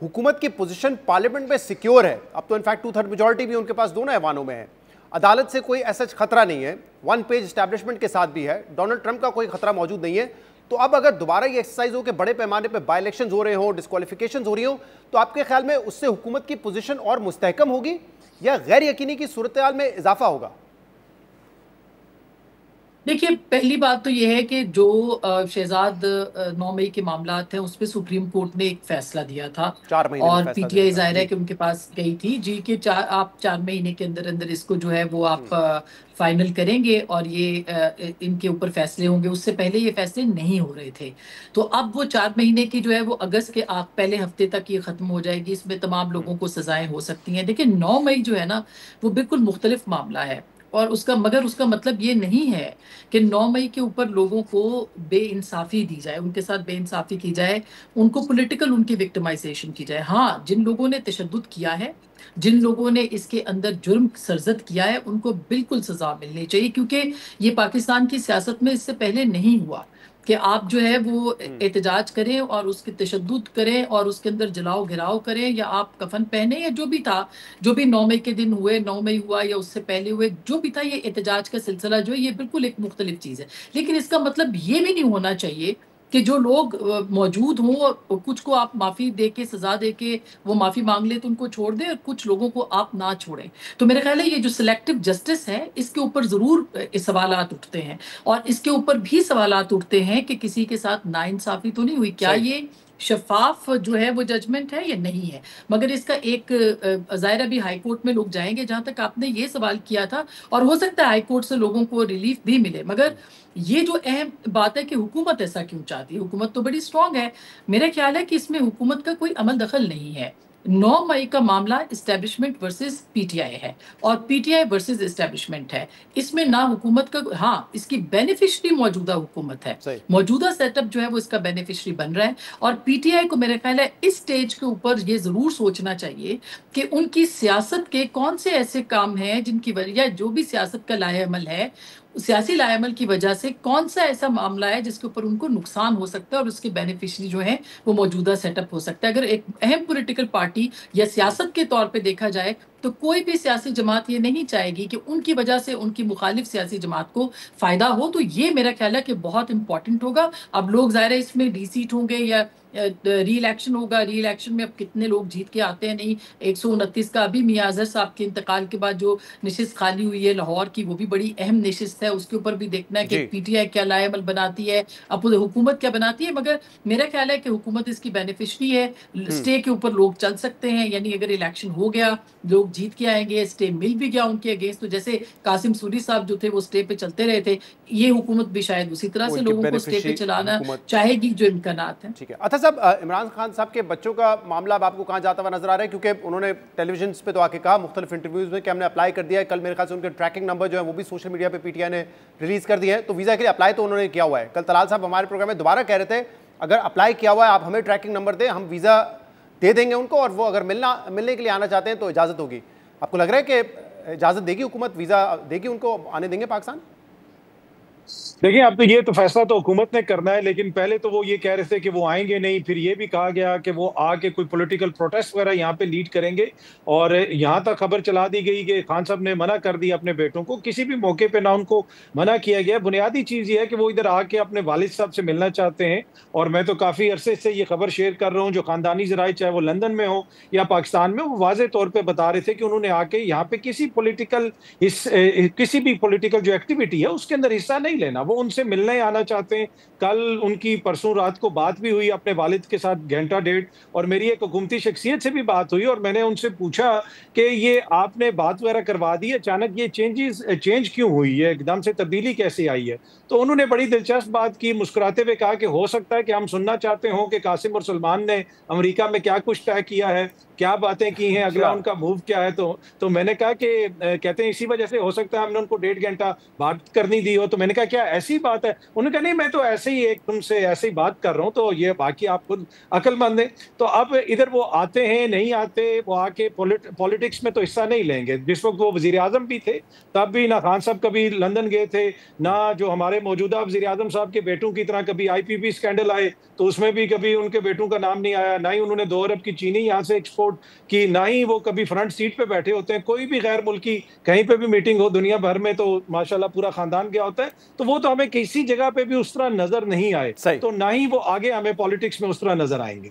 हुकूमत की position parliament में सिक्योर है, अब तो इनफैक्ट 2/3 मेजॉरिटी भी उनके पास दोनों ऐवानों में है, अदालत से कोई ऐसा खतरा नहीं है, वन पेज एस्टैब्लिशमेंट के साथ भी है, डोनाल्ड ट्रंप का कोई खतरा मौजूद नहीं है, तो अब अगर दोबारा ये एक्सरसाइज हो कि बड़े पैमाने पे बाई इलेक्शन हो रहे हो, डिस्क्वालिफिकेशन हो रही हो, तो आपके ख्याल में उससे हुकूमत की पोजीशन और मुस्तहकम होगी या गैर यकीनी की सूरत हाल में इजाफा होगा? देखिए, पहली बात तो ये है कि जो शहजाद 9 मई के मामलात हैं उस पे सुप्रीम कोर्ट ने एक फैसला दिया था 4 महीने में और फैसला पीटीआई देने का जाहिर है जी। कि उनके पास गई थी जी कि आप 4 महीने के अंदर अंदर इसको जो है वो आप फाइनल करेंगे और ये इनके ऊपर फैसले होंगे। उससे पहले ये फैसले नहीं हो रहे थे, तो अब वो 4 महीने की जो है वो अगस्त के पहले हफ्ते तक ये खत्म हो जाएगी। इसमें तमाम लोगों को सजाएं हो सकती हैं। देखिए, 9 मई जो है ना वो बिल्कुल मुख्तलिफ मामला है और उसका मतलब ये नहीं है कि 9 मई के ऊपर लोगों को बेइंसाफी दी जाए, उनके साथ बेइंसाफी की जाए, उनको पॉलिटिकल उनकी विक्टिमाइजेशन की जाए। हाँ, जिन लोगों ने तशद्दुद किया है, जिन लोगों ने इसके अंदर जुर्म सरजद किया है, उनको बिल्कुल सजा मिलनी चाहिए, क्योंकि ये पाकिस्तान की सियासत में इससे पहले नहीं हुआ कि आप जो है वो एहतजाज करें और उसके तशद्दुद करें और उसके अंदर जलाओ घिराव करें, या आप कफन पहने, या जो भी था, जो भी 9 मई के दिन हुए, 9 मई हुआ या उससे पहले हुए, जो भी था, ये एहतजाज का सिलसिला जो है ये बिल्कुल एक मुख्तलिफ चीज़ है। लेकिन इसका मतलब ये भी नहीं होना चाहिए कि जो लोग मौजूद हों और कुछ को आप माफ़ी दे के, सज़ा दे के वो माफ़ी मांग ले तो उनको छोड़ दें और कुछ लोगों को आप ना छोड़ें। तो मेरे ख्याल है ये जो सिलेक्टिव जस्टिस है इसके ऊपर ज़रूर सवालात उठते हैं और इसके ऊपर भी सवालात उठते हैं कि किसी के साथ नाइंसाफ़ी तो नहीं हुई, क्या सही। ये शफाफ जो है वो जजमेंट है या नहीं है। मगर इसका एक ज़ाहिर भी हाई कोर्ट में लोग जाएंगे, जहाँ तक आपने ये सवाल किया था, और हो सकता है हाई कोर्ट से लोगों को रिलीफ भी मिले। मगर ये जो अहम बात है कि हुकूमत ऐसा क्यों चाहती है, हुकूमत तो बड़ी स्ट्रांग है। मेरा ख्याल है कि इसमें हुकूमत का कोई अमल दखल नहीं है। 9 मई का मामला इस्टेब्लिशमेंट वर्सेस पीटीआई है और पीटीआई वर्सेस इस्टेब्लिशमेंट है। इसमें ना हुकूमत का, हाँ, इसकी बेनिफिशरी मौजूदा हुकूमत है, सही। मौजूदा सेटअप जो है वो इसका बेनिफिशरी बन रहा है। और पीटीआई को मेरे ख्याल है इस स्टेज के ऊपर ये जरूर सोचना चाहिए कि उनकी सियासत के कौन से ऐसे काम हैं जिनकी वजह, या जो भी सियासत का लाएअमल है, सियासी लाएअमल की वजह से कौन सा ऐसा मामला है जिसके ऊपर उनको नुकसान हो सकता है और उसके बेनिफिशरी जो है वो मौजूदा सेटअप हो सकता है। अगर एक अहम पॉलिटिकल पार्टी या सियासत के तौर पे देखा जाए तो कोई भी सियासी जमात ये नहीं चाहेगी कि उनकी वजह से उनकी मुखालिफ सियासी जमात को फायदा हो। तो ये मेरा ख्याल है कि बहुत इंपॉर्टेंट होगा। अब लोग ज़ाहिर है इसमें डी-सीट होंगे या री इलेक्शन होगा। री इलेक्शन में अब कितने लोग जीत के आते हैं, नहीं 129 का अभी मियां अजहर साहब के इंतकाल के बाद जो नशिस्त खाली हुई है लाहौर की, वो भी बड़ी अहम नशिस्त है। उसके ऊपर भी देखना है कि जी। पीटीआई क्या लाएअमल बनाती है, अब हुकूमत क्या बनाती है। मगर मेरा ख्याल है कि हुकूमत इसकी बेनिफिशरी है। स्टे के ऊपर लोग चल सकते हैं, यानी अगर इलेक्शन हो गया, लोग जीत के आएंगे, स्टे मिल भी गया उनके अगेंस्ट, तो जैसे कासिम सूरी साहब जो थे वो स्टे पे चलते रहे थे, ये हुकूमत भी शायद उसी तरह वो से इनकी लोगों को स्टे पे बेनिफिशरी चलाना हुकूमत। चाहेगी जो इम्कानात हैं। ठीक है। अच्छा साहब, इमरान खान साहब के बच्चों का मामला अब आपको कहाँ जाता हुआ नजर आ रहा है? क्योंकि उन्होंने टेलीविजन पे तो आके कहा मुख्तलिफ इंटरव्यूज़ में कि हमने अप्लाई कर दिया है। कल मेरे ख्याल से उनके ट्रैकिंग नंबर जो है वो भी सोशल मीडिया पे पीटीआई ने रिलीज़ कर दिए हैं। तो वीज़ा के लिए अप्लाई तो उन्होंने किया हुआ है। कल तलाल साहब हमारे प्रोग्राम में दोबारा कह रहे थे अगर अप्लाई किया हुआ है आप हमें ट्रैकिंग नंबर दें, हम वीज़ा दे देंगे उनको, और वो अगर मिलने के लिए आना चाहते हैं तो इजाज़त होगी। आपको लग रहा है कि इजाज़त देगी हुकूमत, वीज़ा देगी उनको, आने देंगे पाकिस्तान? देखिए, अब तो ये तो फैसला तो हुकूमत ने करना है, लेकिन पहले तो वो ये कह रहे थे कि वो आएंगे नहीं, फिर ये भी कहा गया कि वो आके कोई पॉलिटिकल प्रोटेस्ट वगैरह यहाँ पे लीड करेंगे। और यहाँ तक खबर चला दी गई कि खान साहब ने मना कर दिया अपने बेटों को, किसी भी मौके पे ना उनको मना किया गया। बुनियादी चीज़ ये है कि वो इधर आके अपने वालिद साहब से मिलना चाहते हैं। और मैं तो काफ़ी अरसे से ये खबर शेयर कर रहा हूँ, जो ख़ानदानी ज़राए चाहे वो लंदन में हो या पाकिस्तान में, वो वाज़े तौर पर बता रहे थे कि उन्होंने आके यहाँ पे किसी भी पॉलिटिकल जो एक्टिविटी है उसके अंदर हिस्सा नहीं लेना, वो उनसे मिलने आना चाहते हैं। कल उनकी परसों रात को बात भी हुई अपने वालिद के साथ घंटा डेढ़, और मेरी एक हुकूमती शख्सियत से भी बात हुई और मैंने उनसे पूछा कि ये आपने बात वगैरह करवा दी, अचानक ये चेंज क्यों हुई है, एकदम से तब्दीली कैसे आई है? तो उन्होंने बड़ी दिलचस्प बात की, मुस्कुराते हुए कहा कि हो सकता है कि हम सुनना चाहते हों कि कासिम और सलमान ने अमेरिका में क्या कुछ तय किया है, کیا باتیں کی ہیں, اگلا ان کا موو کیا ہے. تو میں نے کہا کہ کہتے ہیں اسی وجہ سے ہو سکتا ہے ہم نے ان کو 1.5 گھنٹہ بات کرنی دی ہو. تو میں نے کہا کیا ایسی بات ہے؟ انہوں نے کہا نہیں, میں تو ایسے ہی ایک تم سے ایسے ہی بات کر رہا ہوں, تو یہ باقی آپ خود عقل مند ہیں. تو اب ادھر وہ آتے ہیں نہیں آتے, وہ آ کے پولیٹکس میں تو حصہ نہیں لیں گے. جس وقت وہ وزیر اعظم بھی تھے تب بھی نہ خان صاحب کبھی لندن گئے تھے, نہ جو ہمارے موجودہ وزیر اعظم صاحب کے بیٹوں کی طرح کبھی آئی پی پی اسکینڈل آئے تو اس میں بھی کبھی ان کے بیٹوں کا نام نہیں آیا, نہ ہی انہوں نے 2 ارب کی چینی یہاں سے ایکسپورٹ کی, نہ ہی وہ کبھی فرنٹ سیٹ پہ بیٹھے ہوتے ہیں. کوئی بھی غیر ملکی کہیں پہ بھی میٹنگ ہو دنیا بھر میں تو ماشاءاللہ پورا خاندان گیا ہوتا ہے. تو وہ تو ہمیں کسی جگہ پہ بھی اس طرح نظر نہیں آئے, تو نہ ہی وہ آگے ہمیں پالیٹکس میں اس طرح نظر آئیں گے.